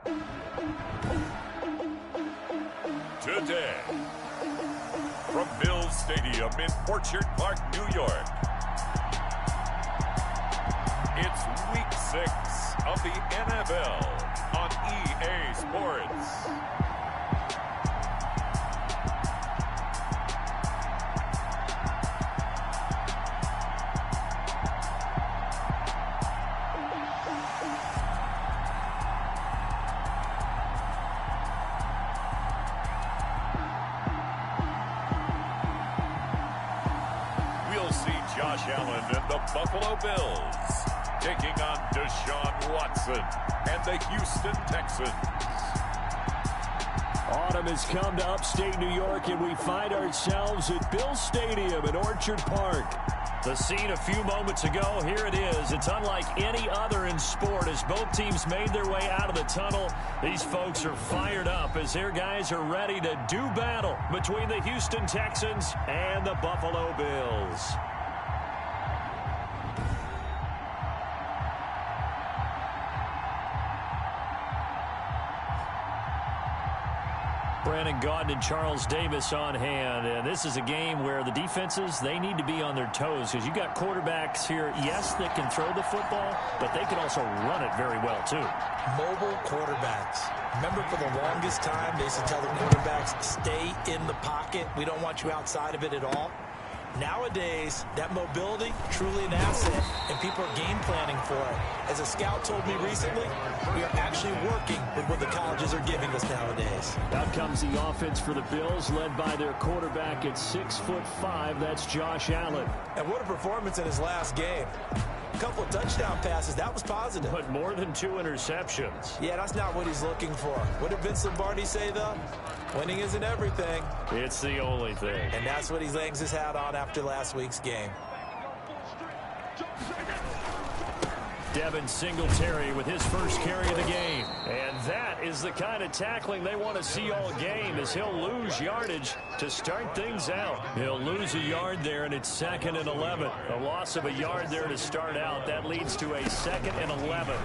Today, from Mills Stadium in Orchard Park, New York, it's Week 6 of the NFL on EA Sports. Josh Allen and the Buffalo Bills taking on Deshaun Watson and the Houston Texans. Autumn has come to upstate New York, and we find ourselves at Bill Stadium in Orchard Park. The scene a few moments ago, here it is. It's unlike any other in sport as both teams made their way out of the tunnel. These folks are fired up as their guys are ready to do battle between the Houston Texans and the Buffalo Bills. Brandon Gaudin and Charles Davis on hand. And this is a game where the defenses, they need to be on their toes because you got quarterbacks here, yes, that can throw the football, but they can also run it very well, too. Mobile quarterbacks. Remember, for the longest time, they used to tell the quarterbacks, stay in the pocket. We don't want you outside of it at all. Nowadays, that mobility, truly an asset, and people are game planning for it. As a scout told me recently, we are actually working with what the colleges are giving us nowadays. Out comes the offense for the Bills, led by their quarterback at 6'5". That's Josh Allen. And what a performance in his last game. A couple of touchdown passes, that was positive. But more than 2 interceptions. Yeah, that's not what he's looking for. What did Vince Lombardi say, though? Winning isn't everything. It's the only thing. And that's what he hangs his hat on after last week's game. Devin Singletary with his first carry of the game. And that is the kind of tackling they want to see all game as he'll lose yardage to start things out. He'll lose a yard there, and it's 2nd and 11. A loss of a yard there to start out. That leads to a 2nd and 11.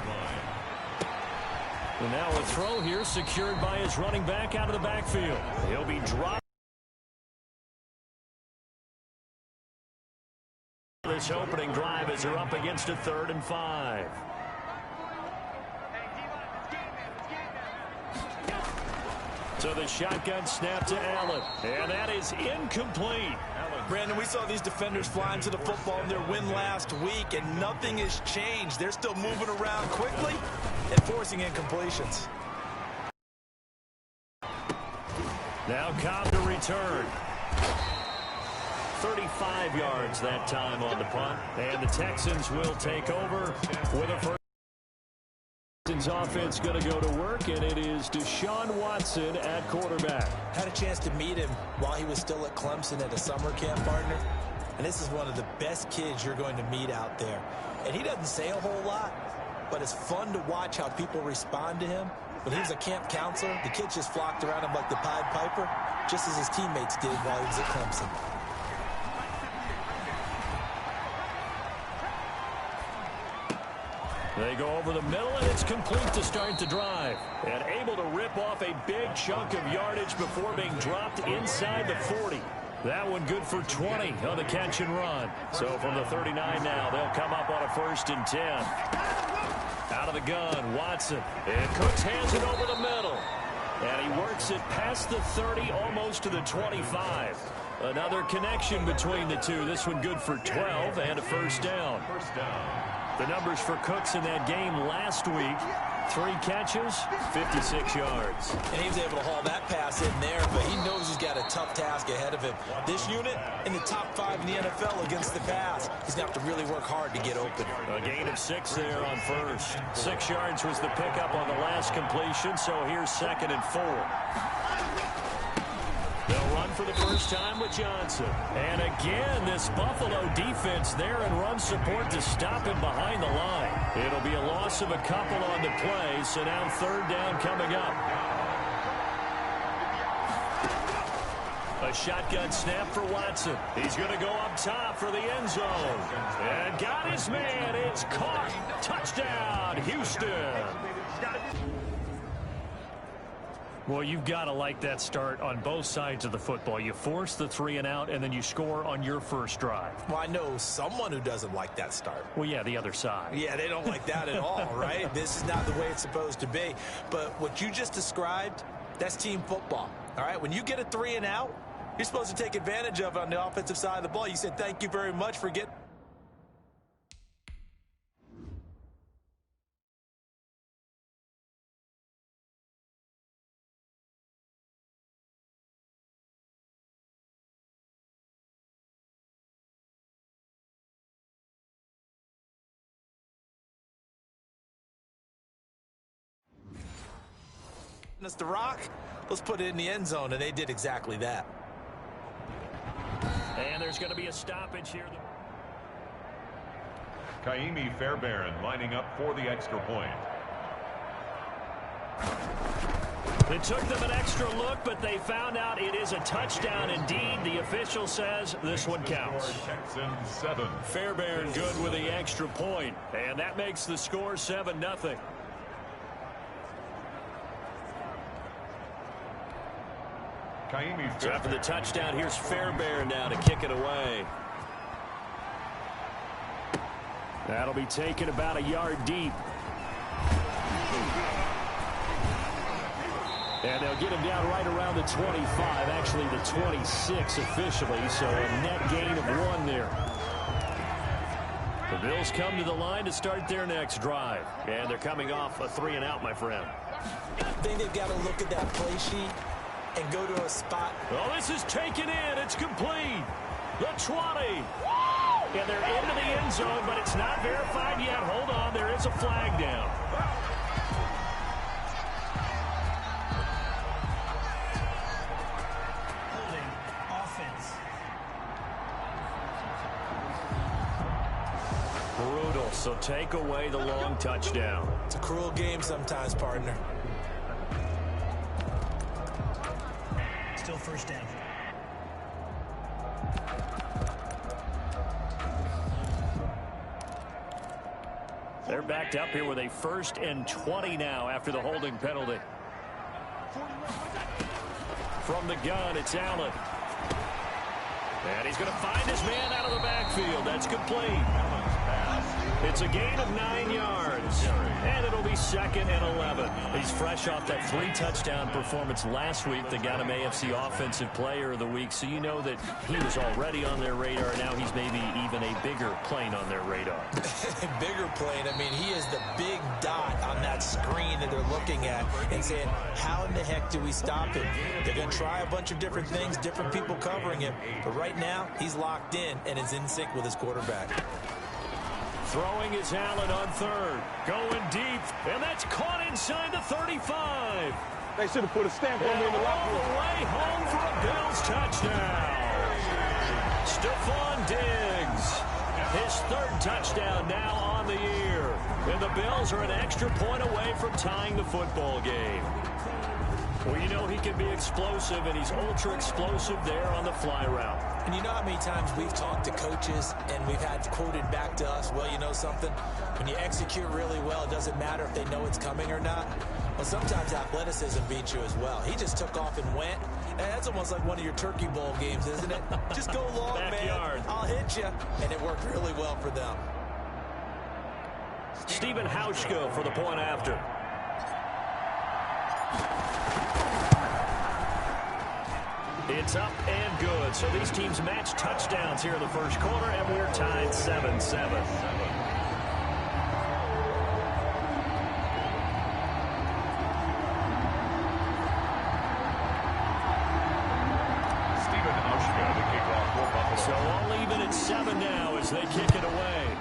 And now a throw here secured by his running back out of the backfield. He'll be dropped. This opening drive as they're up against a 3rd and 5. So the shotgun snap to Allen. And that is incomplete. Brandon, we saw these defenders flying to the football in their win last week, and nothing has changed. They're still moving around quickly and forcing incompletions. Now Cobb to return. 35 yards that time on the punt. And the Texans will take over with a first. Texans offense going to go to work, and it is Deshaun Watson at quarterback. Had a chance to meet him while he was still at Clemson at a summer camp, partner. And this is one of the best kids you're going to meet out there. And he doesn't say a whole lot, but it's fun to watch how people respond to him. When he was a camp counselor, the kids just flocked around him like the Pied Piper, just as his teammates did while he was at Clemson. They go over the middle, and it's complete to start the drive. And able to rip off a big chunk of yardage before being dropped inside the 40. That one good for 20 on the catch and run. So from the 39 now, they'll come up on a 1st and 10. Out of the gun, Watson. And Cooks hands it over the middle. And he works it past the 30, almost to the 25. Another connection between the two. This one good for 12 and a 1st down. The numbers for Cooks in that game last week, 3 catches, 56 yards. And he was able to haul that pass in there, but he knows he's got a tough task ahead of him. This unit in the top 5 in the NFL against the pass. He's going to have to really work hard to get open. A gain of 6 there on first. 6 yards was the pickup on the last completion, so here's 2nd and 4. They'll run for the first time with Johnson. And again, this Buffalo defense there in run support to stop him behind the line. It'll be a loss of a couple on the play, so now 3rd down coming up. A shotgun snap for Watson. He's going to go up top for the end zone. And got his man. It's caught. Touchdown, Houston. Well, you've got to like that start on both sides of the football. You force the 3 and out, and then you score on your first drive. Well, I know someone who doesn't like that start. Well, yeah, the other side. Yeah, they don't like that at all, right? This is not the way it's supposed to be. But what you just described, that's team football, all right? When you get a 3 and out, you're supposed to take advantage of it on the offensive side of the ball. You said, thank you very much for getting... us the rock, let's put it in the end zone, and they did exactly that. And there's going to be a stoppage here. Kaimi Fairbairn lining up for the extra point. It took them an extra look, but they found out it is a touchdown indeed. The official says this one counts. Texans 7. Fairbairn good with the extra point, and that makes the score 7-0. So after the touchdown, here's Fairbairn now to kick it away. That'll be taken about a yard deep. And they'll get him down right around the 25, actually the 26 officially, so a net gain of 1 there. The Bills come to the line to start their next drive, and they're coming off a 3 and out, my friend. I think they've got to look at that play sheet and go to a spot. Oh, this is taken in. It's complete. The 20. And they're into the end zone, but it's not verified yet. Hold on. There is a flag down. Holding offense. Brutal. So take away the long touchdown. It's a cruel game sometimes, partner. Still first down. They're backed up here with a 1st and 20 now after the holding penalty. From the gun, it's Allen. And he's going to find his man out of the backfield. That's complete. It's a gain of 9 yards. And it'll be 2nd and 11. He's fresh off that 3-touchdown performance last week that got him AFC Offensive Player of the Week. So you know that he was already on their radar. Now he's maybe even a bigger plane on their radar. Bigger plane. I mean, he is the big dot on that screen that they're looking at and saying, how in the heck do we stop him? They're going to try a bunch of different things, different people covering him. But right now, he's locked in and is in sync with his quarterback. Throwing is Allen on 3rd. Going deep. And that's caught inside the 35. They should have put a stamp on me in the locker room. All the way home for a Bills touchdown. Stephon Diggs. His 3rd touchdown now on the year. And the Bills are an extra point away from tying the football game. Well, you know he can be explosive, and he's ultra-explosive there on the fly route. And you know how many times we've talked to coaches and we've had quoted back to us, well, you know something? When you execute really well, it doesn't matter if they know it's coming or not. Well, sometimes athleticism beats you as well. He just took off and went. And that's almost like one of your Turkey Bowl games, isn't it? Just go long, Backyard. man. I'll hit you. And it worked really well for them. Stephen Hauschka for the point after. It's up and good. So these teams match touchdowns here in the first quarter, and we're tied 7-7. Stephen Hauschka to kick off for Buffalo. So all even at 7 now as they kick it away.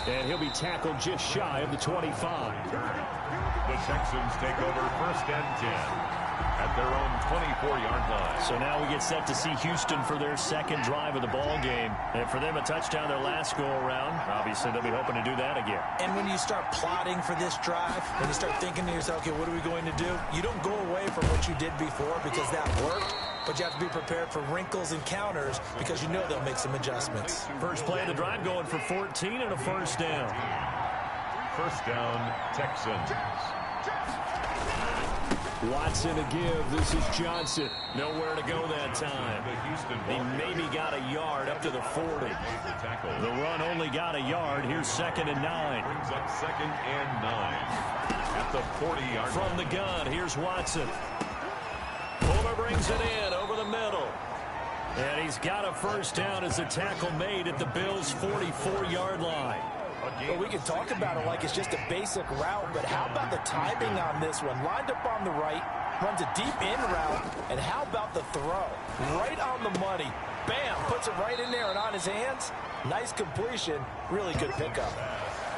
And he'll be tackled just shy of the 25. The Texans take over 1st and 10 at their own 24-yard line. So now we get set to see Houston for their 2nd drive of the ball game. And for them, a touchdown their last go-around. Obviously, they'll be hoping to do that again. And when you start plotting for this drive, when you start thinking to yourself, okay, what are we going to do? You don't go away from what you did before because that worked. but you have to be prepared for wrinkles and counters because you know they'll make some adjustments. First play of the drive going for 14 and a first down. First down, Texans. Watson to give. This is Johnson. Nowhere to go that time. He maybe got a yard up to the 40. The run only got a yard. Here's 2nd and 9. Brings up 2nd and 9. At the 40-yard line. From the gun, here's Watson. Fuller brings it in over the middle. And he's got a first down as the tackle made at the Bills' 44-yard line. Well, we can talk about it like it's just a basic route, but how about the timing on this one? Lined up on the right, runs a deep in route, and how about the throw? Right on the money. Bam, puts it right in there and on his hands. Nice completion, really good pickup.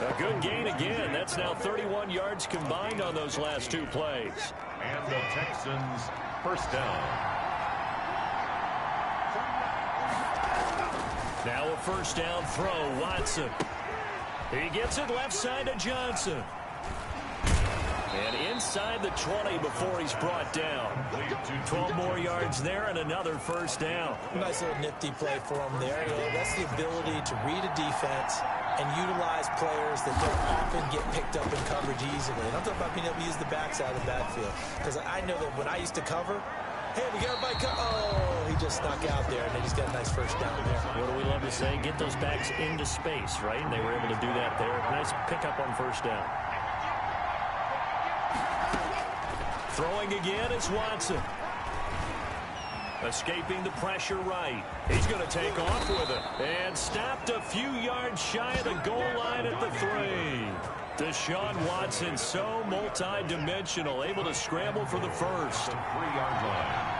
A good gain again. That's now 31 yards combined on those last 2 plays. And the Texans first down. Now a first down throw, Watson. He gets it left side to Johnson. And inside the 20 before he's brought down. 12 more yards there and another first down. Nice little nifty play for him there. That's the ability to read a defense and utilize players that don't often get picked up in coverage easily. And I'm talking about being able to use the backside of the backfield. Because I know that when I used to cover, hey, we got everybody oh, he just snuck out there, and then he's got a nice first down there. What do we love to say? Get those backs into space, right? And they were able to do that there. Nice pickup on first down. Throwing again, it's Watson. Escaping the pressure right. He's going to take off with it. And stopped a few yards shy of the goal line at the 3. Deshaun Watson, so multi-dimensional, able to scramble for the first. 3-yard line.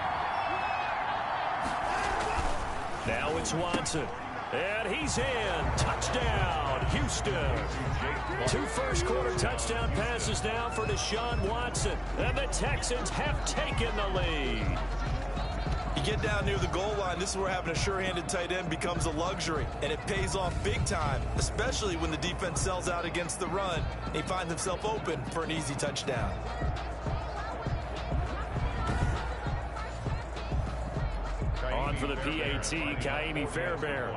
Now it's Watson. And he's in. Touchdown, Houston. 2 first-quarter touchdown passes now for Deshaun Watson. And the Texans have taken the lead. You get down near the goal line, this is where having a sure-handed tight end becomes a luxury, and it pays off big time, especially when the defense sells out against the run, and he finds himself open for an easy touchdown. On for the PAT, Kaimi Fairbairn.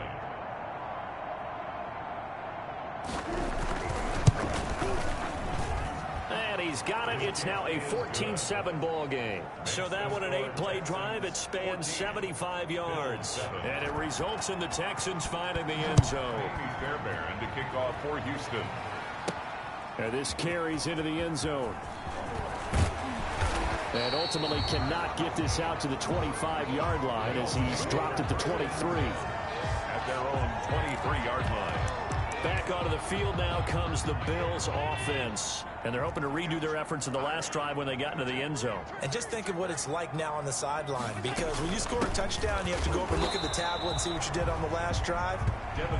And he's got it. It's now a 14-7 ball game. So that one, an 8-play drive. It spans 75 yards. And it results in the Texans finding the end zone. Fairbairn to kick off for Houston. And this carries into the end zone. And ultimately cannot get this out to the 25-yard line as he's dropped at the 23. At their own 23-yard line. Back onto the field now comes the Bills offense. And they're hoping to redo their efforts in the last drive when they got into the end zone. And just think of what it's like now on the sideline. Because when you score a touchdown, you have to go over and look at the tablet and see what you did on the last drive.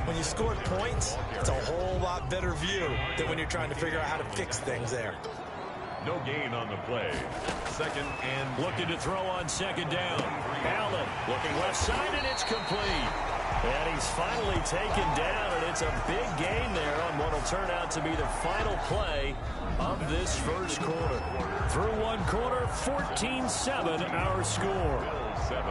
When you scored points, it's a whole lot better view than when you're trying to figure out how to fix things there. No gain on the play. 2nd and looking to throw on 2nd down. Allen looking left side, and it's complete. And he's finally taken down, and it's a big gain there on what will turn out to be the final play of this first quarter. Through one quarter, 14-7 our score. 7.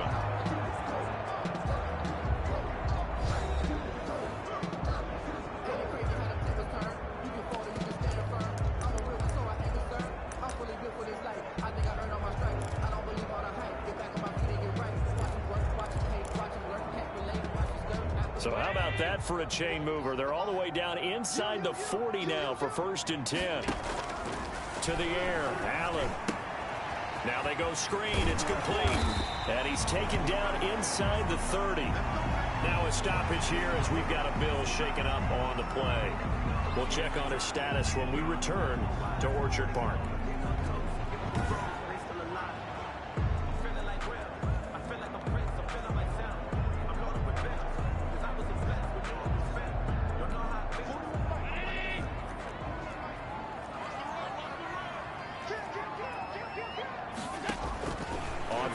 So how about that for a chain mover? They're all the way down inside the 40 now for 1st and 10. To the air, Allen. Now they go screen. It's complete. And he's taken down inside the 30. Now a stoppage here as we've got a Bill shaken up on the play. We'll check on his status when we return to Orchard Park.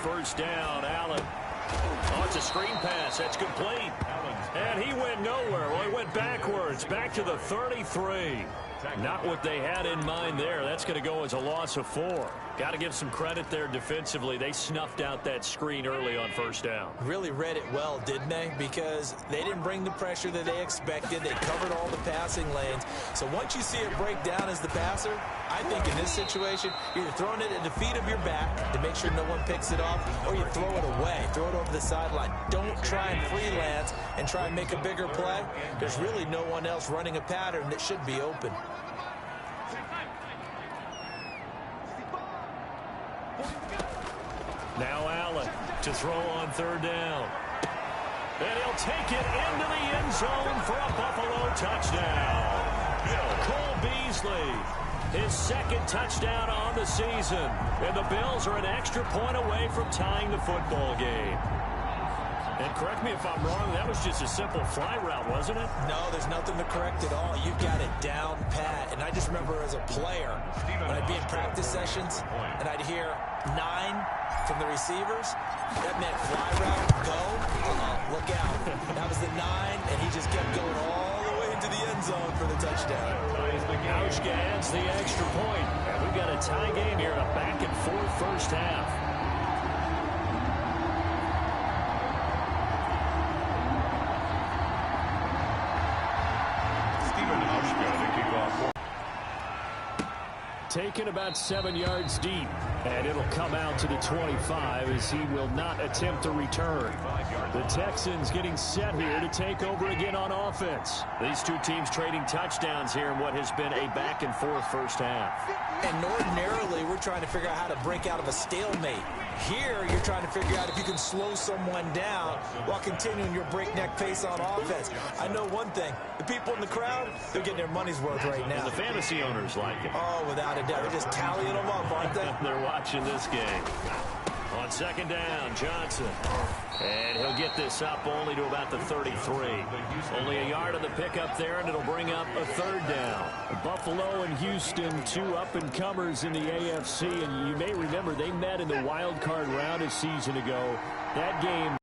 First down, Allen. Oh, it's a screen pass. That's complete. And he went nowhere. Well, he went backwards, back to the 33. Not what they had in mind there. That's going to go as a loss of 4. Got to give some credit there defensively. They snuffed out that screen early on first down. Really read it well, didn't they? Because they didn't bring the pressure that they expected. They covered all the passing lanes. So once you see it break down as the passer, I think in this situation, you're throwing it at the feet of your back to make sure no one picks it off, or you throw it away. Throw it over the sideline. Don't try and freelance and try and make a bigger play. There's really no one else running a pattern that should be open. Now Allen to throw on third down. And he'll take it into the end zone for a Buffalo touchdown. Cole Beasley, his second touchdown on the season. And the Bills are an extra point away from tying the football game. And correct me if I'm wrong, that was just a simple fly route, wasn't it? No, there's nothing to correct at all. You've got it down pat. And I just remember as a player, when I'd be in practice sessions, and I'd hear 9 from the receivers, that meant fly route, go, look out. That was the 9, and he just kept going all the way into the end zone for the touchdown. Auschka adds the extra point. And we've got a tie game here, a back-and-forth first half. Taken about 7 yards deep, and it'll come out to the 25 as he will not attempt to return. The Texans getting set here to take over again on offense. These two teams trading touchdowns here in what has been a back-and-forth first half. And ordinarily, we're trying to figure out how to break out of a stalemate. Here, you're trying to figure out if you can slow someone down while continuing your breakneck pace on offense. I know one thing. The people in the crowd, they're getting their money's worth right now. And the fantasy owners like it. Oh, without a doubt. They're just tallying them up, aren't they? They're watching this game. On second down, Johnson. And he'll get this up only to about the 33. Only a yard of the pickup there, and it'll bring up a third down. Buffalo and Houston, two up-and-comers in the AFC. And you may remember they met in the wild card round a season ago. That game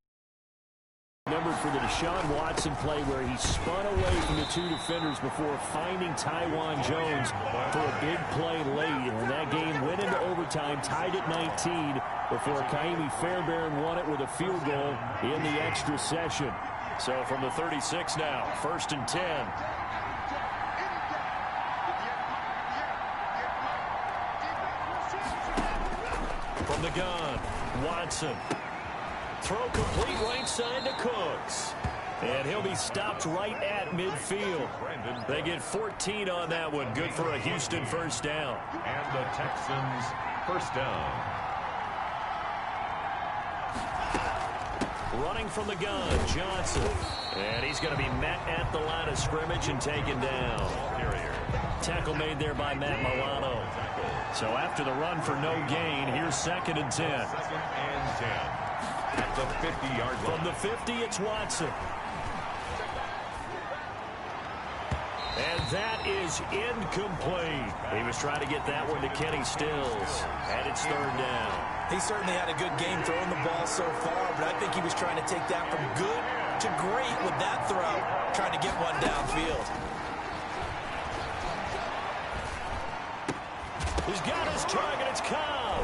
remembered for the Deshaun Watson play where he spun away from the two defenders before finding Taiwan Jones for a big play late. And that game went into overtime, tied at 19 before Kaimi Fairbairn won it with a field goal in the extra session. So from the 36 now, 1st and 10. From the gun, Watson. Throw complete right side to Cooks. And he'll be stopped right at midfield. They get 14 on that one. Good for a Houston first down. And the Texans first down. Running from the gun, Johnson. And he's going to be met at the line of scrimmage and taken down. Tackle made there by Matt Milano. So after the run for no gain, here's 2nd and 10. 2nd and 10. At the 50-yard line. From the 50, it's Watson. And that is incomplete. He was trying to get that one to Kenny Stills. And it's 3rd down. He certainly had a good game throwing the ball so far, but I think he was trying to take that from good to great with that throw, trying to get one downfield. He's got his target. It's Cobb.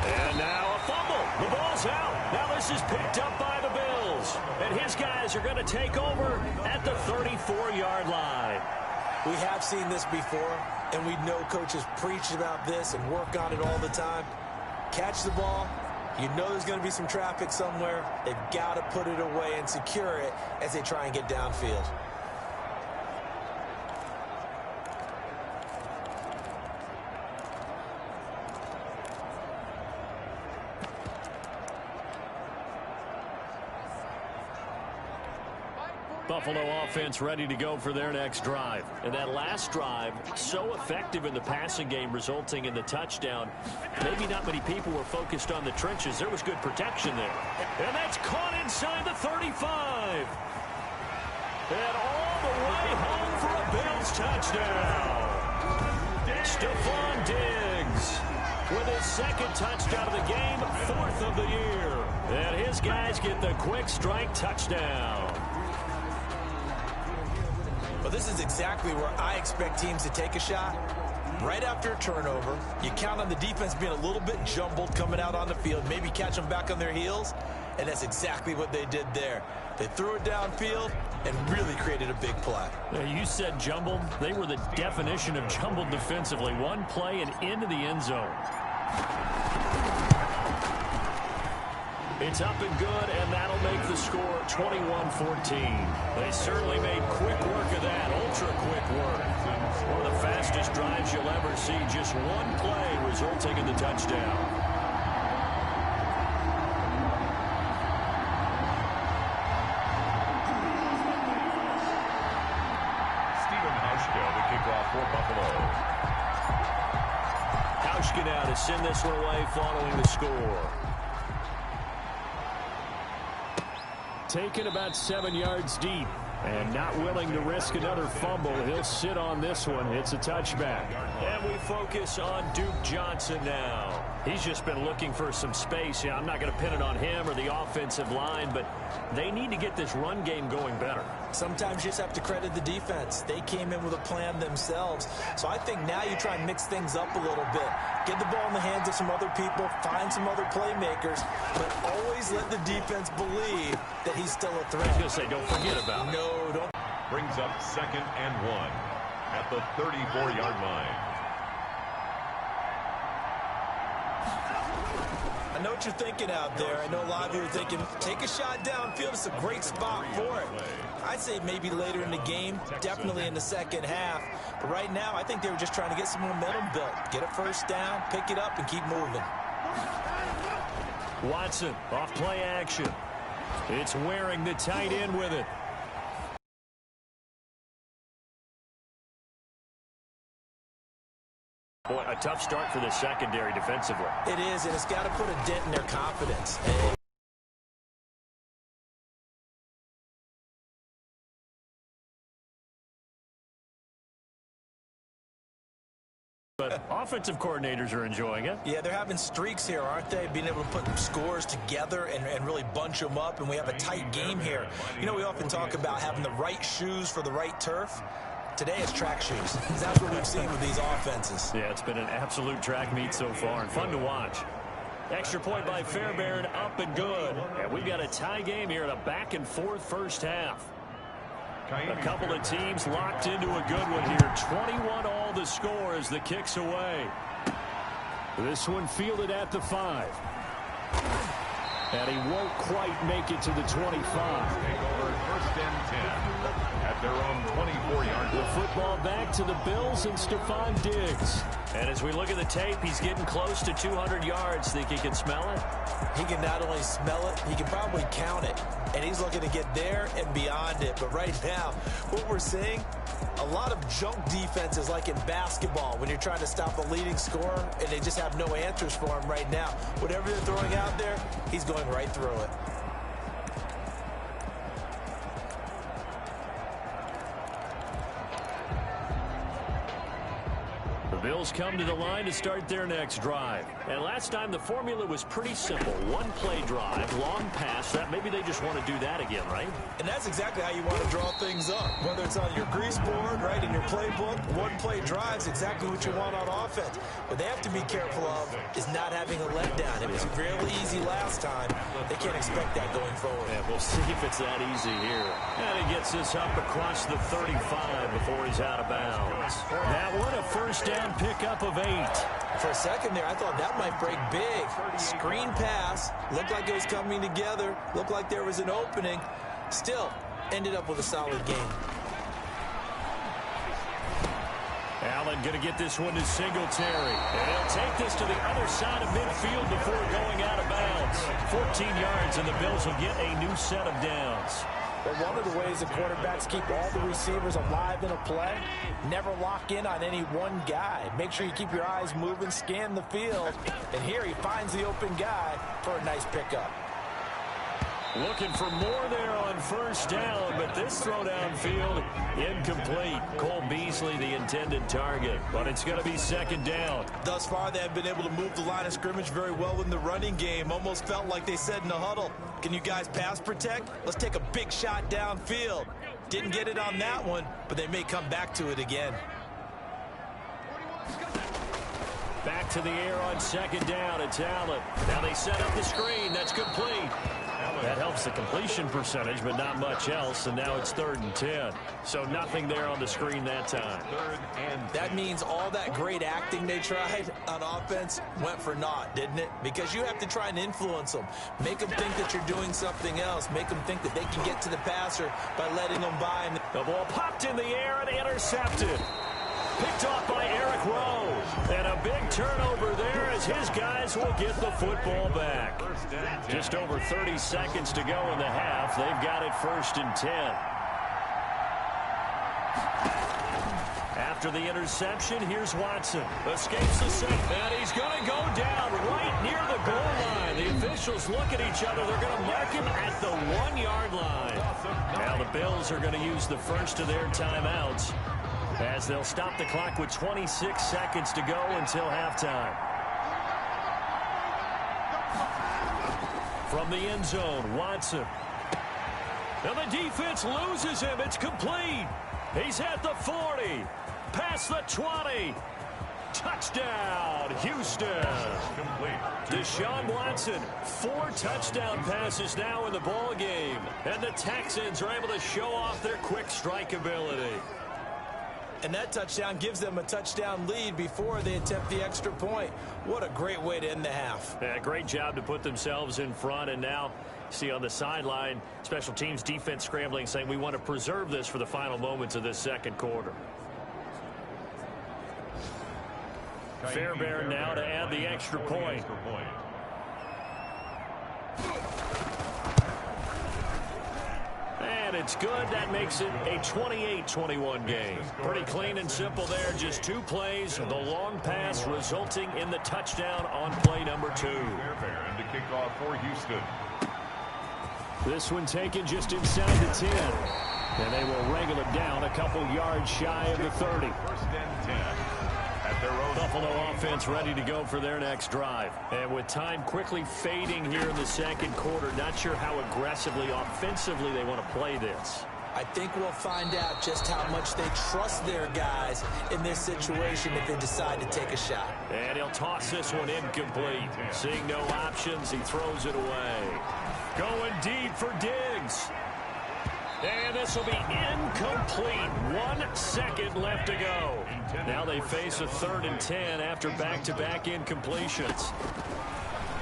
And now a fumble. The ball's out. Now this is picked up by the Bills. And his guys are going to take over at the 34-yard line. We have seen this before, and we know coaches preach about this and work on it all the time. Catch the ball. You know there's going to be some traffic somewhere. They've got to put it away and secure it as they try and get downfield. Buffalo offense ready to go for their next drive. And that last drive, so effective in the passing game, resulting in the touchdown. Maybe not many people were focused on the trenches. There was good protection there. And that's caught inside the 35. And all the way home for a Bills touchdown. Stephon Diggs with his 2nd touchdown of the game, 4th of the year. And his guys get the quick strike touchdown. Well, this is exactly where I expect teams to take a shot. Right after a turnover, you count on the defense being a little bit jumbled coming out on the field, maybe catch them back on their heels, and that's exactly what they did there. They threw it downfield and really created a big play. You said jumbled. They were the definition of jumbled defensively. One play and into the end zone. It's up and good, and that'll make the score 21-14. They certainly made quick work of that, ultra-quick work. One of the fastest drives you'll ever see, just one play resulting in the touchdown. Now to send this one away following the score. Taken about 7 yards deep and not willing to risk another fumble. He'll sit on this one. It's a touchback. And we focus on Duke Johnson now. He's just been looking for some space. Yeah, I'm not going to pin it on him or the offensive line, but they need to get this run game going better. Sometimes you just have to credit the defense. They came in with a plan themselves. So I think now you try and mix things up a little bit. Get the ball in the hands of some other people, find some other playmakers, but always let the defense believe that he's still a threat. I was going to say, don't forget about it. No, don't. Brings up 2nd and 1 at the 34-yard line. I know what you're thinking out there. I know a lot of you are thinking, take a shot downfield. It's a great spot for it. I'd say maybe later in the game, definitely in the second half. But right now, I think they were just trying to get some momentum built. Get a first down, pick it up, and keep moving. Watson, off play action. It's wearing the tight end with it. Boy, a tough start for the secondary defensively. It is, and it's got to put a dent in their confidence. But offensive coordinators are enjoying it. Yeah, they're having streaks here, aren't they? Being able to put scores together and really bunch them up, and we have a tight game here. You know, we often talk about having the right shoes for the right turf. Today it's track shoes. That's what we've seen with these offenses. Yeah, it's been an absolute track meet so far and fun to watch. Extra point by Fairbairn, up and good. And we've got a tie game here in a back-and-forth first half. A couple of teams locked into a good one here. 21 all the score as the kick's away. This one fielded at the 5. And he won't quite make it to the 25. Take over 1st and 10 at their own 24-yard line. The football back to the Bills and Stephon Diggs. And as we look at the tape, he's getting close to 200 yards. Think he can smell it? He can not only smell it, he can probably count it. And he's looking to get there and beyond it. But right now, what we're seeing, a lot of junk defenses like in basketball when you're trying to stop a leading scorer and they just have no answers for him right now. Whatever they're throwing out there, he's going right through it. The Bills come to the line to start their next drive. And last time the formula was pretty simple. One play drive, long pass. That maybe they just want to do that again, right? And that's exactly how you want to draw things up. Whether it's on your grease board, right, in your playbook, one play drive's exactly what you want on offense. What they have to be careful of is not having a letdown. It was really easy last time. They can't expect that going forward. Yeah, we'll see if it's that easy here. And he gets this up across the 35 before he's out of bounds. That one a first down pickup of 8. For a second there, I thought that might break big. Screen pass. Looked like it was coming together. Looked like there was an opening. Still, ended up with a solid game. Allen going to get this one to Singletary. And he'll take this to the other side of midfield before going out of bounds. 14 yards, and the Bills will get a new set of downs. But one of the ways the quarterbacks keep all the receivers alive in a play, never lock in on any one guy. Make sure you keep your eyes moving, scan the field. And here he finds the open guy for a nice pickup. Looking for more there on first down, but this throw downfield incomplete. Cole Beasley, the intended target, but it's going to be second down. Thus far, they have been able to move the line of scrimmage very well in the running game. Almost felt like they said in the huddle, can you guys pass protect? Let's take a big shot downfield. Didn't get it on that one, but they may come back to it again. Back to the air on second down. It's Allen. Now they set up the screen. That's complete. That helps the completion percentage, but not much else. And now it's 3rd and 10. So nothing there on the screen that time. That means all that great acting they tried on offense went for naught, didn't it? Because you have to try and influence them. Make them think that you're doing something else. Make them think that they can get to the passer by letting them by. The ball popped in the air and intercepted. Picked off by Eric Rowe. And a big turnover there as his guys will get the football back. Just over 30 seconds to go in the half. They've got it 1st and 10. After the interception, here's Watson. Escapes the sack, and he's going to go down right near the goal line. The officials look at each other. They're going to mark him at the 1-yard line. Now the Bills are going to use the first of their timeouts, as they'll stop the clock with 26 seconds to go until halftime. From the end zone, Watson. And the defense loses him. It's complete. He's at the 40. Past the 20. Touchdown, Houston. Deshaun Watson, 4 touchdown passes now in the ball game. And the Texans are able to show off their quick strike ability. And that touchdown gives them a touchdown lead before they attempt the extra point. What a great way to end the half. Yeah, great job to put themselves in front. And now, see on the sideline, special teams defense scrambling, saying we want to preserve this for the final moments of this second quarter. Fairbairn now to add the extra point. And it's good. That makes it a 28-21 game. Pretty clean and simple there. Just 2 plays. The long pass resulting in the touchdown on play number 2. Fairbairn to kick off for Houston. This one taken just inside the 10. And they will wrangle it down a couple yards shy of the 30. 1st and 10. At their own Buffalo offense ready to go for their next drive. And with time quickly fading here in the second quarter, not sure how aggressively, offensively they want to play this. I think we'll find out just how much they trust their guys in this situation if they decide to take a shot. And he'll toss this one incomplete. Seeing no options, he throws it away. Going deep for Diggs. And this will be incomplete. 1 second left to go. Now they face a 3rd and 10 after back-to-back incompletions.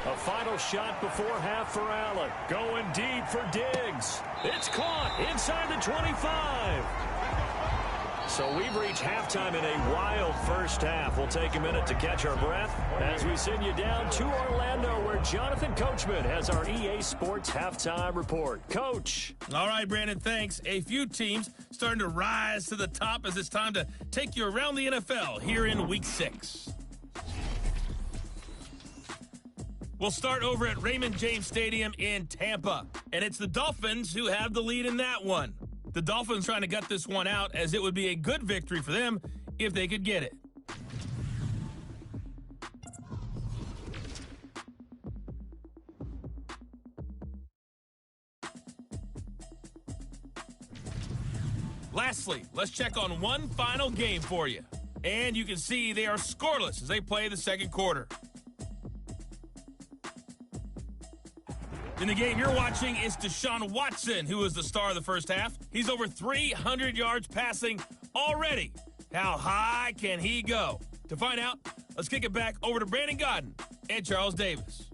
A final shot before half for Allen. Going deep for Diggs. It's caught inside the 25. So we've reached halftime in a wild first half. We'll take a minute to catch our breath as we send you down to Orlando, where Jonathan Coachman has our EA Sports halftime report. Coach. All right, Brandon, thanks. A few teams starting to rise to the top as it's time to take you around the NFL here in Week 6. We'll start over at Raymond James Stadium in Tampa, and it's the Dolphins who have the lead in that one. The Dolphins trying to gut this one out, as it would be a good victory for them if they could get it. Lastly, let's check on one final game for you. And you can see they are scoreless as they play the second quarter. In the game you're watching is Deshaun Watson, who is the star of the first half. He's over 300 yards passing already. How high can he go? To find out, let's kick it back over to Brandon Godden and Charles Davis.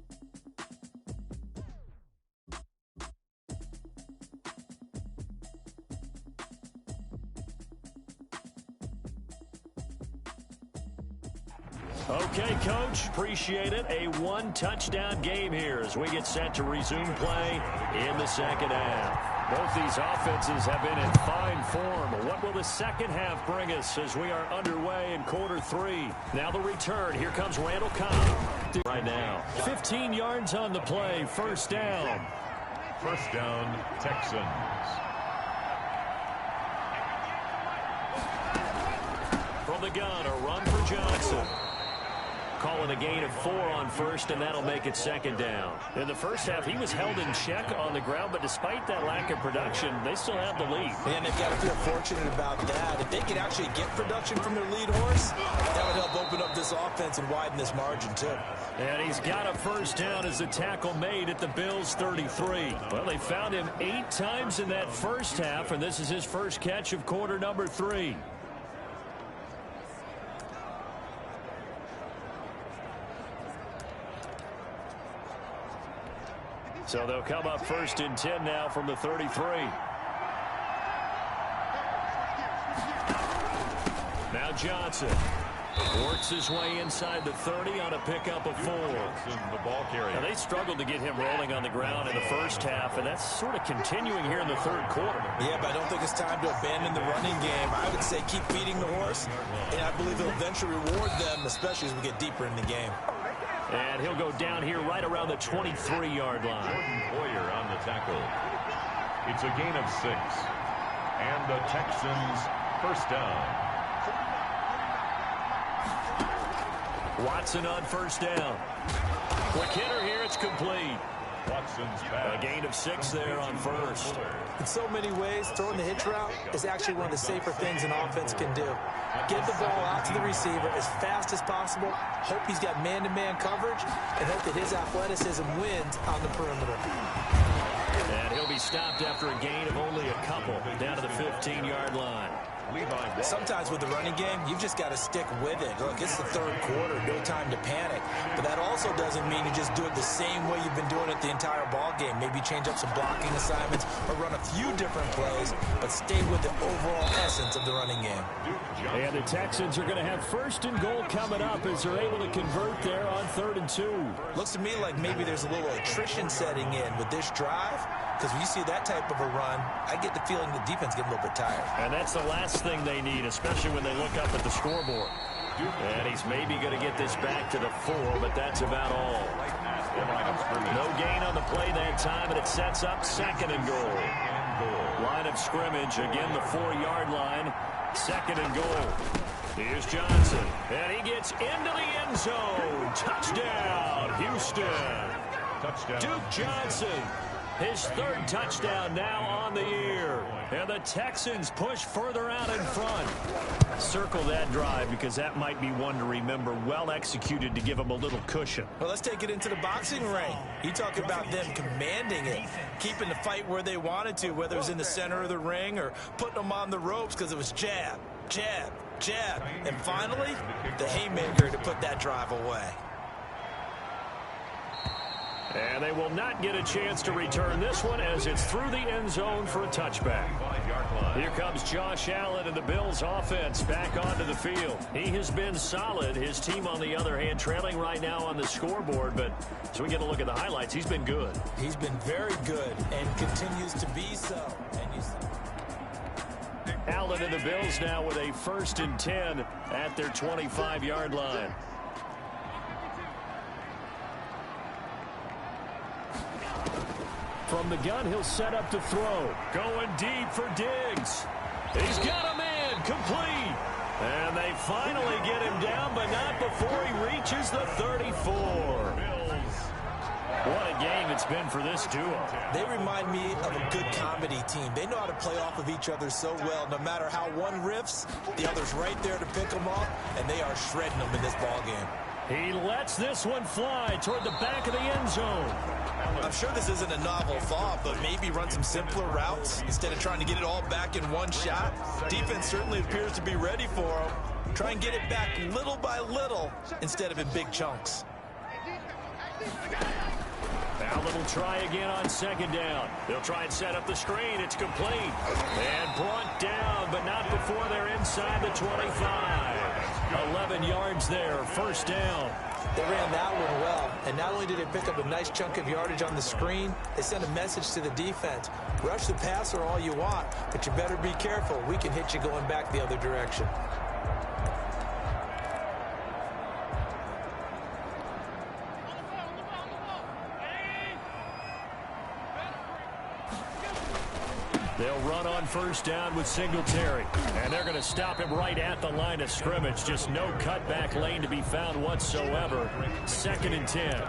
Okay, Coach, appreciate it. A 1-touchdown game here as we get set to resume play in the second half. Both these offenses have been in fine form. What will the second half bring us as we are underway in quarter 3? Now the return. Here comes Randall Cobb right now. 15 yards on the play. First down. First down, Texans. From the gun, a run for Johnson. calling a gain of 4 on first, and that'll make it second down. In the first half, he was held in check on the ground, but despite that lack of production, they still have the lead. And they've got to feel fortunate about that. If they could actually get production from their lead horse, that would help open up this offense and widen this margin, too. And he's got a first down as the tackle made at the Bills' 33. Well, they found him 8 times in that first half, and this is his first catch of quarter number 3. So they'll come up first and 10 now from the 33. Now Johnson works his way inside the 30 on a pickup of 4. The ball carrier. Now they struggled to get him rolling on the ground in the first half, and that's sort of continuing here in the third quarter. Yeah, but I don't think it's time to abandon the running game. I would say keep feeding the horse, and I believe it'll eventually reward them, especially as we get deeper in the game. And he'll go down here right around the 23-yard line. Jordan Boyer on the tackle. It's a gain of 6. And the Texans first down. Watson on first down. Quick hitter here, it's complete. Watson's pass. A gain of 6 there on first. In so many ways, throwing the hitch route is actually one of the safer things an offense can do. Get the ball out to the receiver as fast as possible, hope he's got man-to-man coverage, and hope that his athleticism wins on the perimeter. And he'll be stopped after a gain of only a couple, down to the 15-yard line. Sometimes with the running game, you've just got to stick with it. Look, it's the third quarter, no time to panic. But that also doesn't mean you just do it the same way you've been doing it the entire ball game. Maybe change up some blocking assignments or run a few different plays, but stay with the overall essence of the running game. And the Texans are going to have first and goal coming up as they're able to convert there on 3rd and 2. Looks to me like maybe there's a little attrition setting in with this drive, because when you see that type of a run, I get the feeling the defense getting a little bit tired. And that's the last thing they need, especially when they look up at the scoreboard. And he's maybe going to get this back to the 4, but that's about all. No gain on the play that time, and it sets up 2nd and goal. Line of scrimmage, again the 4-yard line, 2nd and goal. Here's Johnson, and he gets into the end zone. Touchdown, Houston. Touchdown. Duke Johnson, his 3rd touchdown now on the year. And the Texans push further out in front. Circle that drive because that might be one to remember. Well executed to give them a little cushion. Well, let's take it into the boxing ring. You talk about them commanding it, keeping the fight where they wanted to, whether it was in the center of the ring or putting them on the ropes because it was jab, jab, jab. And finally, the haymaker to put that drive away. And they will not get a chance to return this one as it's through the end zone for a touchback. Here comes Josh Allen and the Bills offense back onto the field. He has been solid. His team, on the other hand, trailing right now on the scoreboard. But as we get a look at the highlights, he's been good. He's been very good and continues to be so. Allen and the Bills now with a 1st and 10 at their 25-yard line. From the gun, he'll set up to throw. Going deep for Diggs. He's got a man complete. And they finally get him down, but not before he reaches the 34. What a game it's been for this duo. They remind me of a good comedy team. They know how to play off of each other so well. No matter how one riffs, the other's right there to pick them up, and they are shredding them in this ball game. He lets this one fly toward the back of the end zone. I'm sure this isn't a novel thought, but maybe run some simpler routes instead of trying to get it all back in one shot. Defense certainly appears to be ready for him. Try and get it back little by little instead of in big chunks. Allen will try again on 2nd down. They'll try and set up the screen. It's complete. And brought down, but not before they're inside the 25. 11 yards there, 1st down. They ran that one well, and not only did they pick up a nice chunk of yardage on the screen, they sent a message to the defense. Rush the passer all you want, but you better be careful. We can hit you going back the other direction. They'll run on first down with Singletary. And they're going to stop him right at the line of scrimmage. Just no cutback lane to be found whatsoever. 2nd and 10.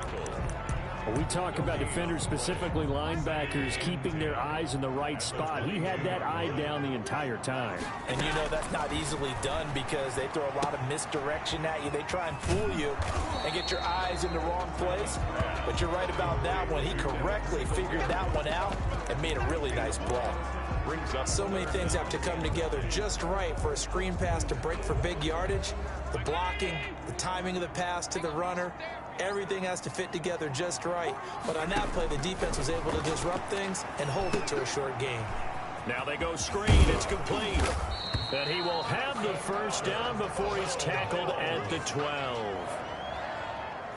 We talk about defenders, specifically linebackers, keeping their eyes in the right spot. He had that eye down the entire time. And you know that's not easily done because they throw a lot of misdirection at you. They try and fool you and get your eyes in the wrong place. But you're right about that one. He correctly figured that one out and made a really nice play. So many things have to come together just right for a screen pass to break for big yardage. The blocking, the timing of the pass to the runner, everything has to fit together just right. But on that play, the defense was able to disrupt things and hold it to a short gain. Now they go screen. It's complete. And he will have the first down before he's tackled at the 12.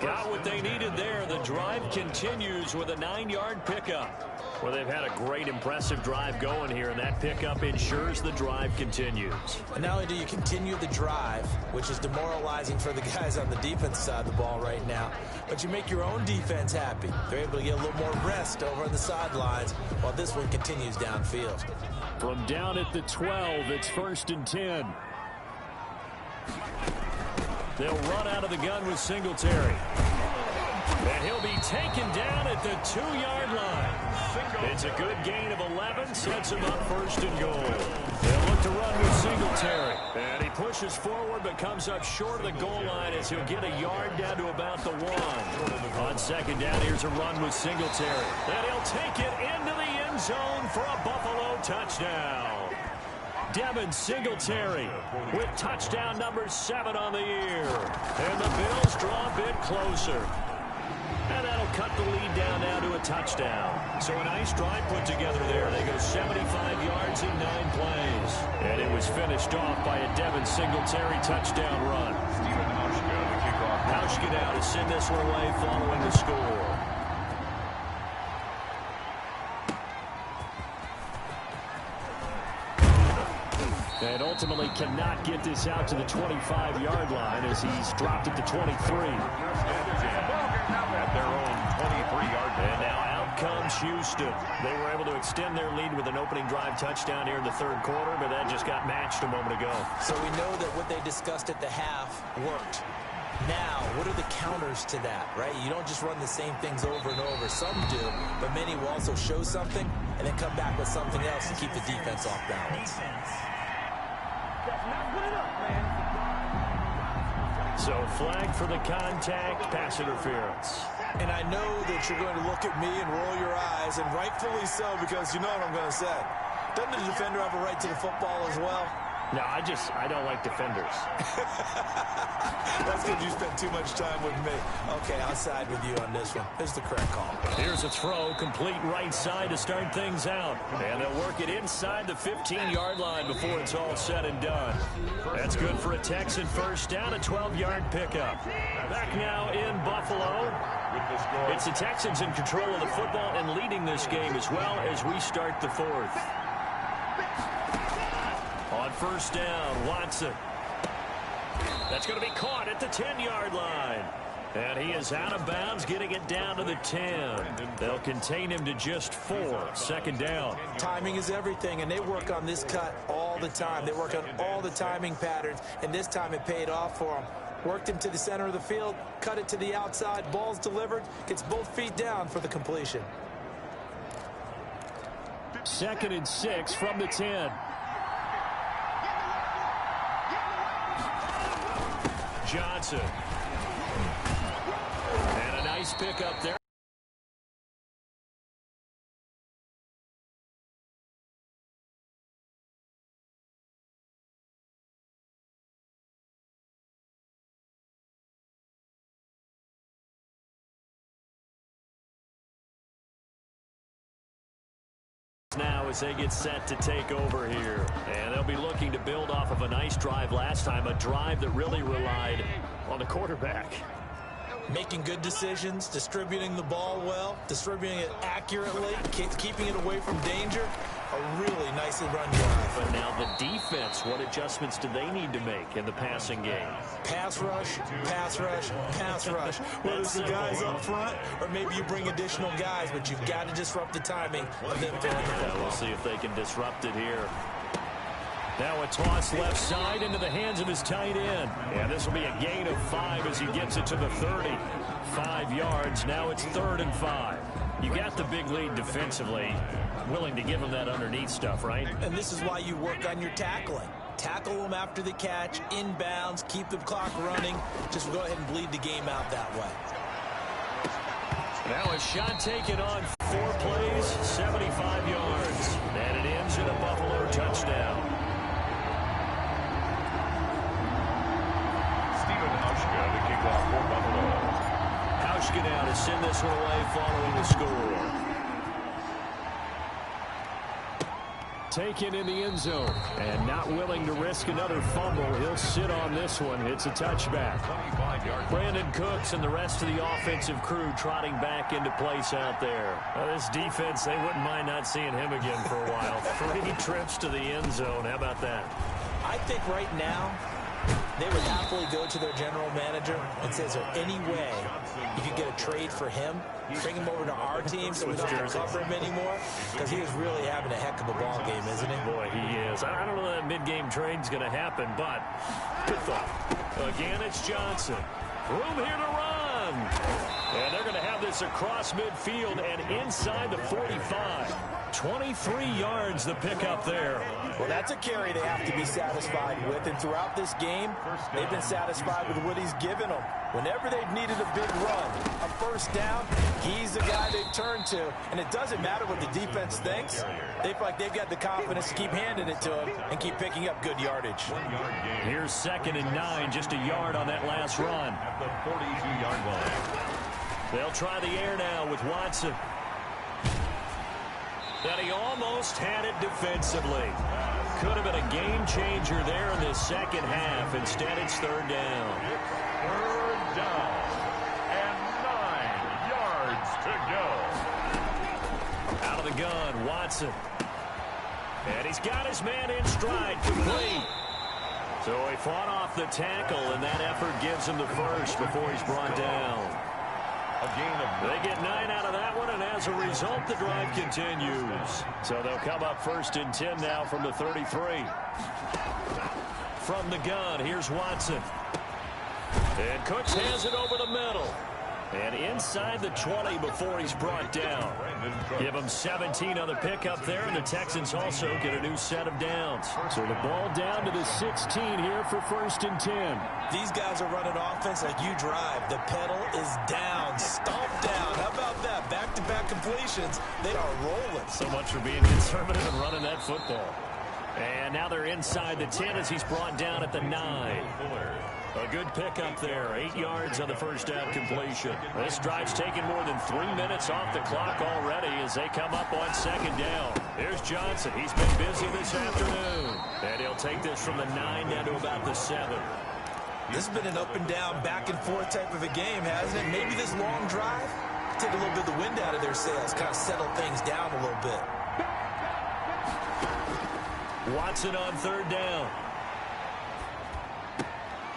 Got what they needed there. The drive continues with a 9-yard pickup. Well, they've had a great, impressive drive going here, and that pickup ensures the drive continues. And not only do you continue the drive, which is demoralizing for the guys on the defense side of the ball right now, but you make your own defense happy. They're able to get a little more rest over on the sidelines while this one continues downfield. From down at the 12, it's 1st and 10. They'll run out of the gun with Singletary. And he'll be taken down at the 2-yard line. It's a good gain of 11, sets him up 1st and goal. They'll look to run with Singletary. And he pushes forward but comes up short of the goal line as he'll get a yard down to about the 1. On 2nd down, here's a run with Singletary. And he'll take it into the end zone for a Buffalo touchdown. Devin Singletary with touchdown number 7 on the year. And the Bills draw a bit closer. And that'll cut the lead down now to a touchdown. So a nice drive put together there. They go 75 yards in 9 plays. And it was finished off by a Devin Singletary touchdown run. Hauschka now to send this one away following the score. And ultimately cannot get this out to the 25-yard line as he's dropped at the 23. At their own 23-yard line. And now out comes Houston. They were able to extend their lead with an opening drive touchdown here in the 3rd quarter, but that just got matched a moment ago. So we know that what they discussed at the half worked. Now, what are the counters to that, right? You don't just run the same things over and over. Some do, but many will also show something and then come back with something else to keep the defense off balance. So flag for the contact, pass interference. And I know that you're going to look at me and roll your eyes, and rightfully so, because you know what I'm going to say. Doesn't the defender have a right to the football as well? No, I don't like defenders. That's because you spent too much time with me. Okay, I'll side with you on this one. This is the correct call. Here's a throw, complete right side to start things out. And they'll work it inside the 15-yard line before it's all said and done. That's good for a Texan first down, a 12-yard pickup. Back now in Buffalo. It's the Texans in control of the football and leading this game as well as we start the 4th. On first down, Watson. That's going to be caught at the 10-yard line. And he is out of bounds, getting it down to the 10. They'll contain him to just 4. 2nd down. Timing is everything, and they work on this cut all the time. They work on all the timing patterns, and this time it paid off for them. Worked him to the center of the field, cut it to the outside, ball's delivered, gets both feet down for the completion. 2nd and 6 from the 10. Johnson. And a nice pickup there. Now as they get set to take over here. And they'll be looking to build off of a nice drive last time, a drive that really relied on the quarterback. Making good decisions, distributing the ball well, distributing it accurately, keeping it away from danger. A really nice nicely run drive. But now the defense, what adjustments do they need to make in the passing game? Pass rush, pass rush, pass rush. Whether it's the guys up front or maybe you bring additional guys, but you've got to disrupt the timing of them throwing the football. We'll see if they can disrupt it here. Now a toss left side into the hands of his tight end. And this will be a gain of 5 as he gets it to the 30. 5 yards. Now it's 3rd and 5. You got the big lead defensively. Willing to give him that underneath stuff, right? And this is why you work on your tackling. Tackle them after the catch, inbounds, keep the clock running. Just go ahead and bleed the game out that way. Now a shot taken on 4 plays, 75 yards. And it ends in a Buffalo touchdown. Hauschka now to send this one away following the score. Taken in the end zone. And not willing to risk another fumble. He'll sit on this one. It's a touchback. Brandon Cooks and the rest of the offensive crew trotting back into place out there. This defense, they wouldn't mind not seeing him again for a while. 3 trips to the end zone. How about that? I think right now they would happily go to their general manager and say, is there any way you could get a trade for him? Bring him over to our team so we don't have to cover him anymore? Because he is really having a heck of a ball game, isn't he? Boy, he is. I don't know that mid-game trade's going to happen, but good thought. Again, it's Johnson. Room here to run. And they're going to have this across midfield and inside the 45. 23 yards the pickup there. Well, that's a carry they have to be satisfied with. And throughout this game, they've been satisfied with what he's given them. Whenever they've needed a big run, a first down, he's the guy they've turned to. And it doesn't matter what the defense thinks. They feel like they've got the confidence to keep handing it to him and keep picking up good yardage. Here's 2nd and 9, just a yard on that last run. At the 42-yard line. They'll try the air now with Watson. And he almost had it defensively. Could have been a game changer there in the second half. Instead, it's 3rd down. 3rd down and 9 yards to go. Out of the gun, Watson. And he's got his man in stride, complete. So he fought off the tackle, and that effort gives him the first before he's brought down. They get 9 out of that one, and as a result, the drive continues. So they'll come up 1st and 10 now from the 33. From the gun, here's Watson. And Cooks has it over the middle. And inside the 20 before he's brought down. Give him 17 on the pickup there, and the Texans also get a new set of downs. So the ball down to the 16 here for 1st and 10. These guys are running offense like you drive. The pedal is down, stomped down. How about that? Back-to-back completions. They are rolling. So much for being conservative and running that football. And now they're inside the 10 as he's brought down at the 9. A good pickup there. 8 yards on the first down completion. This drive's taken more than 3 minutes off the clock already as they come up on 2nd down. Here's Johnson. He's been busy this afternoon. And he'll take this from the 9 down to about the 7. This has been an up and down, back and forth type of a game, hasn't it? Maybe this long drive take a little bit of the wind out of their sails, kind of settle things down a little bit. Watson on 3rd down.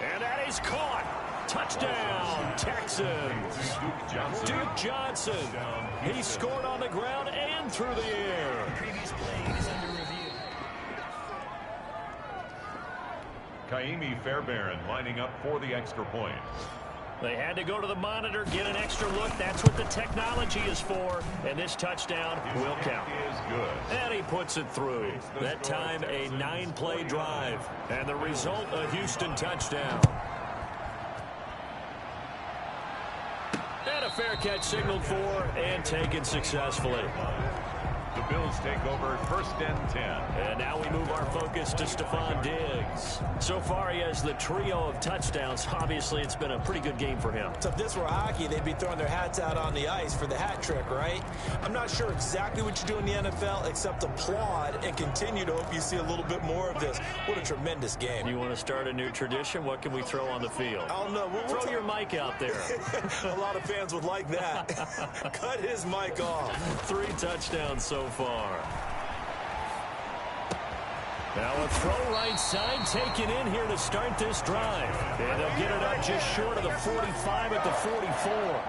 And that is caught. Touchdown, Texans. Duke Johnson. He scored on the ground and through the air. Kaimi Fairbairn lining up for the extra point. They had to go to the monitor, get an extra look. That's what the technology is for. And this touchdown will count. Is good. And he puts it through. That time, a 9-play drive. And the result, a Houston touchdown. And a fair catch signaled for and taken successfully. The Bills take over 1st and 10. And now we move our focus to Stephon Diggs. So far, he has the trio of touchdowns. Obviously, it's been a pretty good game for him. So if this were hockey, they'd be throwing their hats out on the ice for the hat trick, right? I'm not sure exactly what you do in the NFL except applaud and continue to hope you see a little bit more of this. What a tremendous game. You want to start a new tradition? What can we throw on the field? I don't know. Throw your mic out there. A lot of fans would like that. Cut his mic off. 3 touchdowns so far. Now a throw right side taken in here to start this drive. And they'll get it up just short of the 45 at the 44.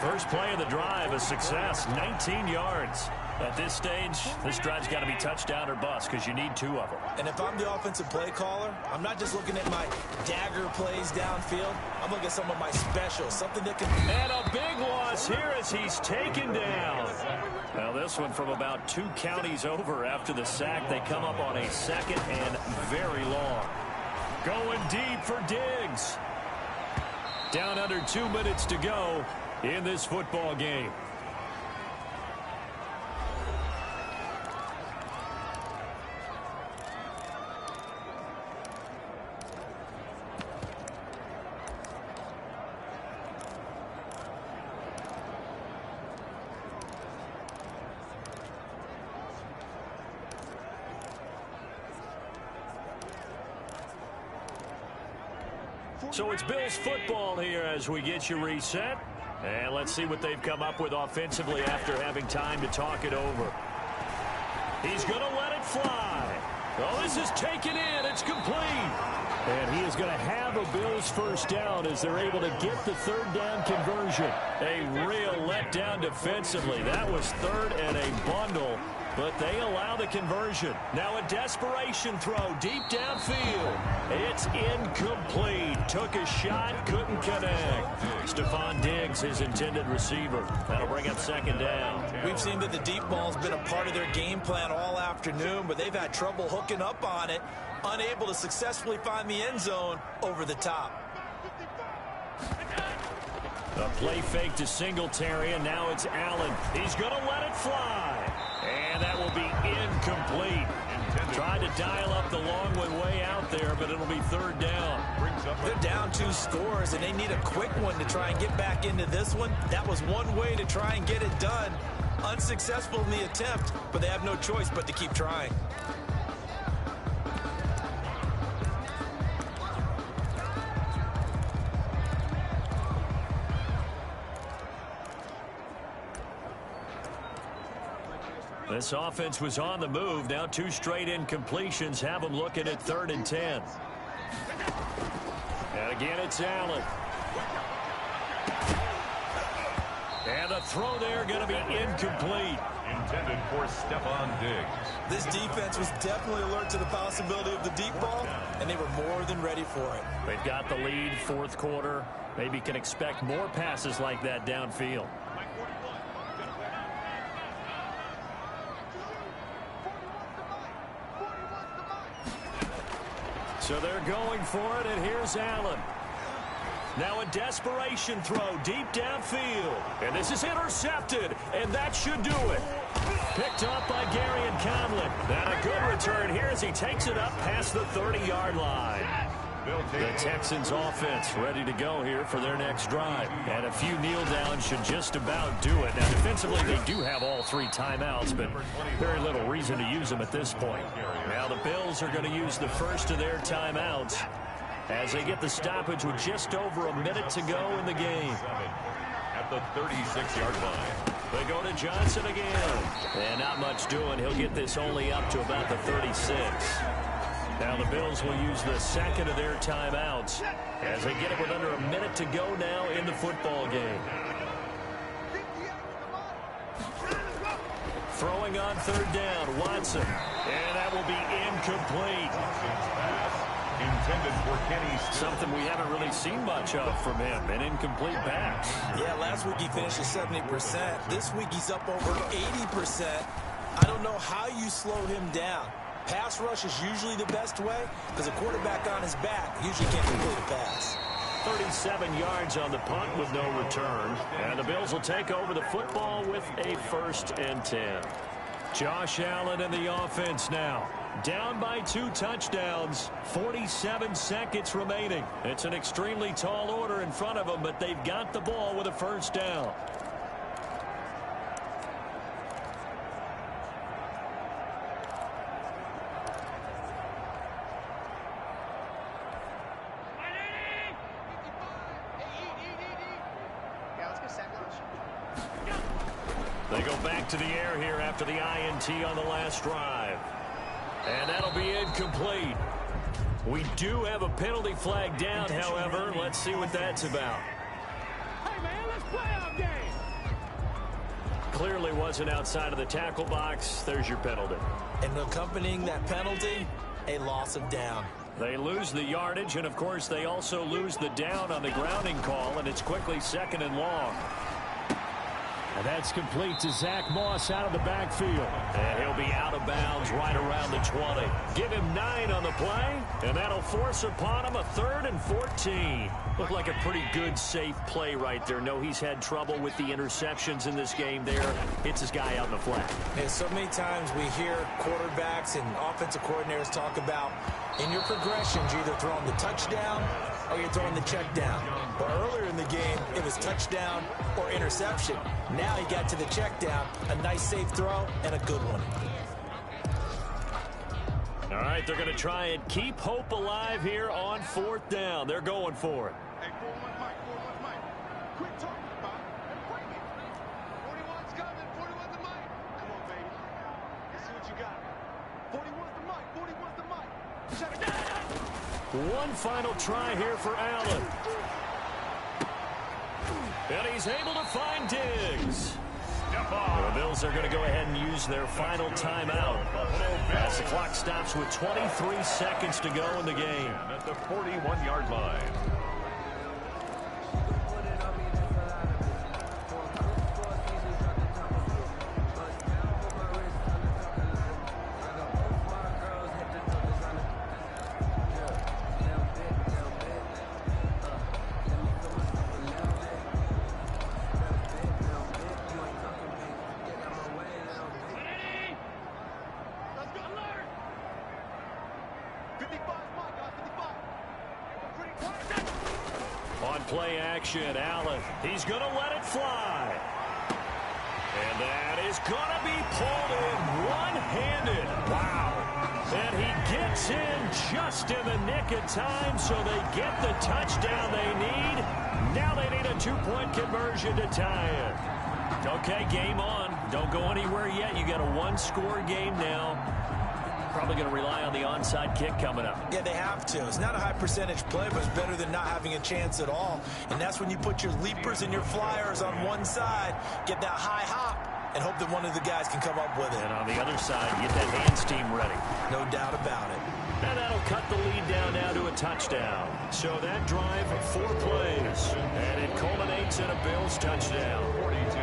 First play of the drive, a success, 19 yards. At this stage, this drive's got to be touchdown or bust because you need 2 of them. And if I'm the offensive play caller, I'm not just looking at my dagger plays downfield. I'm looking at some of my specials, something that can... And a big loss here as he's taken down. Now this one from about 2 counties over after the sack. They come up on a 2nd and very long. Going deep for Diggs. Down under 2 minutes to go in this football game. So it's Bills football here as we get you reset. And let's see what they've come up with offensively after having time to talk it over. He's going to let it fly. Oh, this is taken in. It's complete. And he is going to have a Bills first down as they're able to get the 3rd down conversion. A real letdown defensively. That was 3rd and a bundle. But they allow the conversion. Now a desperation throw deep downfield. It's incomplete. Took a shot, couldn't connect. Stephon Diggs, his intended receiver. That'll bring up 2nd down. We've seen that the deep ball's been a part of their game plan all afternoon, but they've had trouble hooking up on it, unable to successfully find the end zone over the top. A play fake to Singletary, and now it's Allen. He's going to let it fly. And that will be incomplete. Tried to dial up the long one way out there, but it'll be 3rd down. They're down 2 scores, and they need a quick one to try and get back into this one. That was one way to try and get it done. Unsuccessful in the attempt, but they have no choice but to keep trying. This offense was on the move. Now 2 straight incompletions have them looking at 3rd and 10. And again, it's Allen. And the throw there going to be incomplete. Intended for Stephon Diggs. This defense was definitely alert to the possibility of the deep ball, and they were more than ready for it. They've got the lead, 4th quarter. Maybe can expect more passes like that downfield. So they're going for it, and here's Allen. Now a desperation throw deep downfield. And this is intercepted, and that should do it. Picked up by Gary and Conlon. And a good return here as he takes it up past the 30-yard line. The Texans offense ready to go here for their next drive. And a few kneel downs should just about do it. Now defensively they do have all 3 timeouts, but very little reason to use them at this point. Now the Bills are going to use the first of their timeouts as they get the stoppage with just over a minute to go in the game. At the 36-yard line. They go to Johnson again. And not much doing. He'll get this only up to about the 36. Now the Bills will use the 2nd of their timeouts as they get it with under a minute to go now in the football game. Throwing on 3rd down, Watson. And that will be incomplete. Intended for Kenny. Something we haven't really seen much of from him, an incomplete pass. Yeah, last week he finished at 70%. This week he's up over 80%. I don't know how you slow him down. Pass rush is usually the best way because a quarterback on his back usually can't complete a pass. 37 yards on the punt with no return. And the Bills will take over the football with a 1st and 10. Josh Allen in the offense now. Down by 2 touchdowns. 47 seconds remaining. It's an extremely tall order in front of them, but they've got the ball with a 1st down. They go back to the air here after the INT on the last drive. And that'll be incomplete. We do have a penalty flag down, however. Let's see what that's about. Hey, man, let's play our game. Clearly wasn't outside of the tackle box. There's your penalty. And accompanying that penalty, a loss of down. They lose the yardage, and, of course, they also lose the down on the grounding call, and it's quickly 2nd and long. And that's complete to Zach Moss out of the backfield. And he'll be out of bounds right around the 20. Give him 9 on the play, and that'll force upon him a 3rd and 14. Looked like a pretty good, safe play right there. No, he's had trouble with the interceptions in this game there. Hits his guy out in the flat. And so many times we hear quarterbacks and offensive coordinators talk about in your progressions, you're either throwing the touchdown or you're throwing the check down. But earlier in the game, it was touchdown or interception. Now he got to the check down, a nice safe throw, and a good one. All right, they're going to try and keep hope alive here on 4th down. They're going for it. Hey, 4-1 Mike, 4-1 Mike. Quit talking about it and bring it. 41's coming, 41's the Mike. Come on, baby. Let's see what you got. 41's the Mike, 41's the Mike. One final try here for Allen. And he's able to find Diggs. The Bills are going to go ahead and use their final timeout as the clock stops with 23 seconds to go in the game. At the 41-yard line. Play action, Allen. He's going to let it fly. And that is going to be pulled in one-handed. Wow. And he gets in just in the nick of time, so they get the touchdown they need. Now they need a 2-point conversion to tie it. Okay, game on. Don't go anywhere yet. You got a 1-score game now. Probably going to rely on the onside kick coming up. Yeah, they have to. It's not a high percentage play, but it's better than not having a chance at all. And that's when you put your leapers and your flyers on one side, get that high hop, and hope that one of the guys can come up with it. And on the other side, get that hands team ready. No doubt about it. And that'll cut the lead down now to a touchdown. So that drive, 4 plays. And it culminates in a Bills touchdown. 42.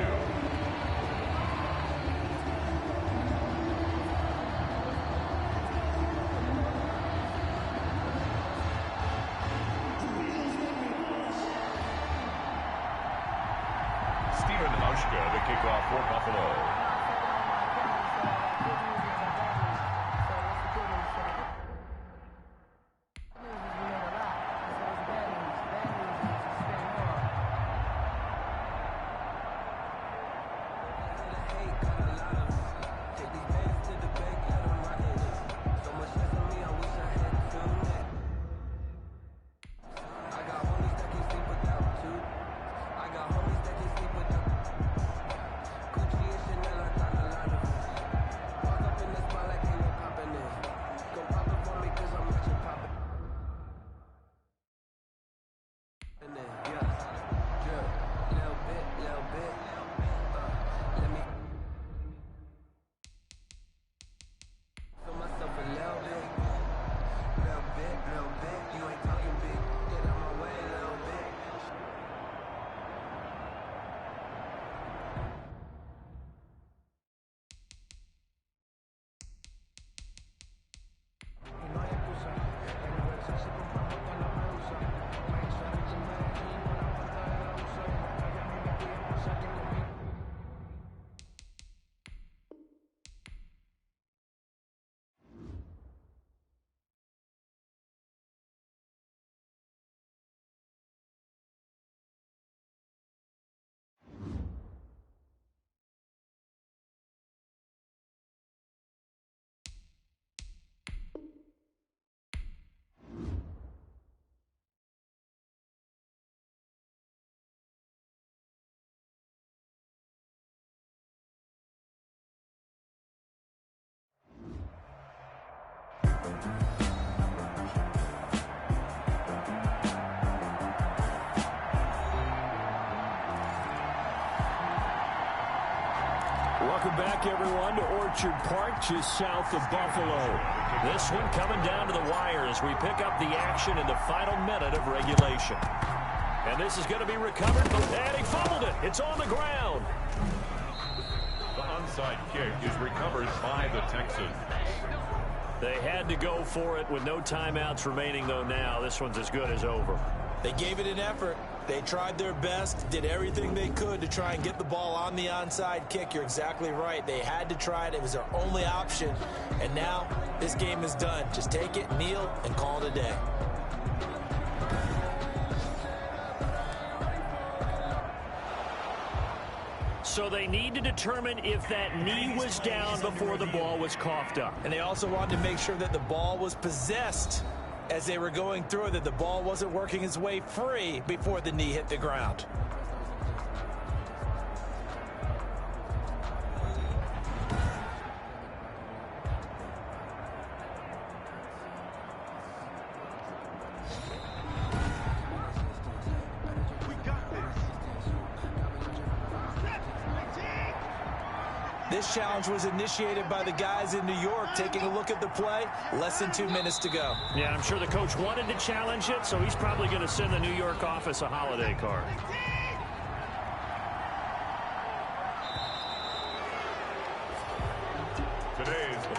The kickoff for Buffalo. Welcome back, everyone, to Orchard Park, just south of Buffalo. This one coming down to the wire as we pick up the action in the final minute of regulation. And this is going to be recovered, and he fumbled it. It's on the ground. The onside kick is recovered by the Texans. They had to go for it with no timeouts remaining, though. Now this one's as good as over. They gave it an effort. They tried their best, did everything they could to try and get the ball on the onside kick. You're exactly right. They had to try it. It was their only option. And now this game is done. Just take it, kneel, and call it a day. So they need to determine if that knee was down before the ball was coughed up. And they also wanted to make sure that the ball was possessed as they were going through it, that the ball wasn't working its way free before the knee hit the ground. This challenge was initiated by the guys in New York. Taking a look at the play, less than 2 minutes to go. Yeah, I'm sure the coach wanted to challenge it, so he's probably going to send the New York office a holiday card.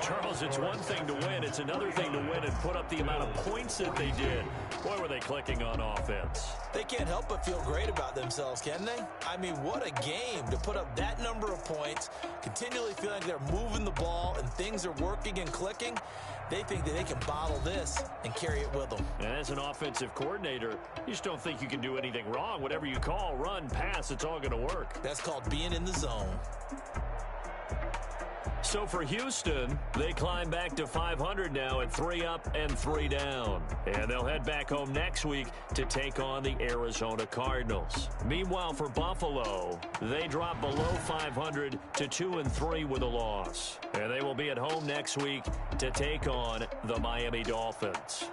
Charles, it's one thing to win. It's another thing to win and put up the amount of points that they did. Boy, were they clicking on offense. They can't help but feel great about themselves, can they? I mean, what a game to put up that number of points, continually feeling like they're moving the ball and things are working and clicking. They think that they can bottle this and carry it with them. And as an offensive coordinator, you just don't think you can do anything wrong. Whatever you call, run, pass, it's all going to work. That's called being in the zone. So for Houston, they climb back to 500 now at 3 up and 3 down. And they'll head back home next week to take on the Arizona Cardinals. Meanwhile, for Buffalo, they drop below 500 to 2-3 with a loss. And they will be at home next week to take on the Miami Dolphins.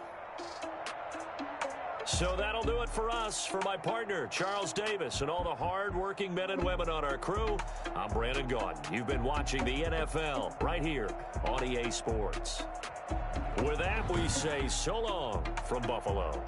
So that'll do it for us. For my partner, Charles Davis, and all the hard-working men and women on our crew, I'm Brandon Gaudin. You've been watching the NFL right here on EA Sports. With that, we say so long from Buffalo.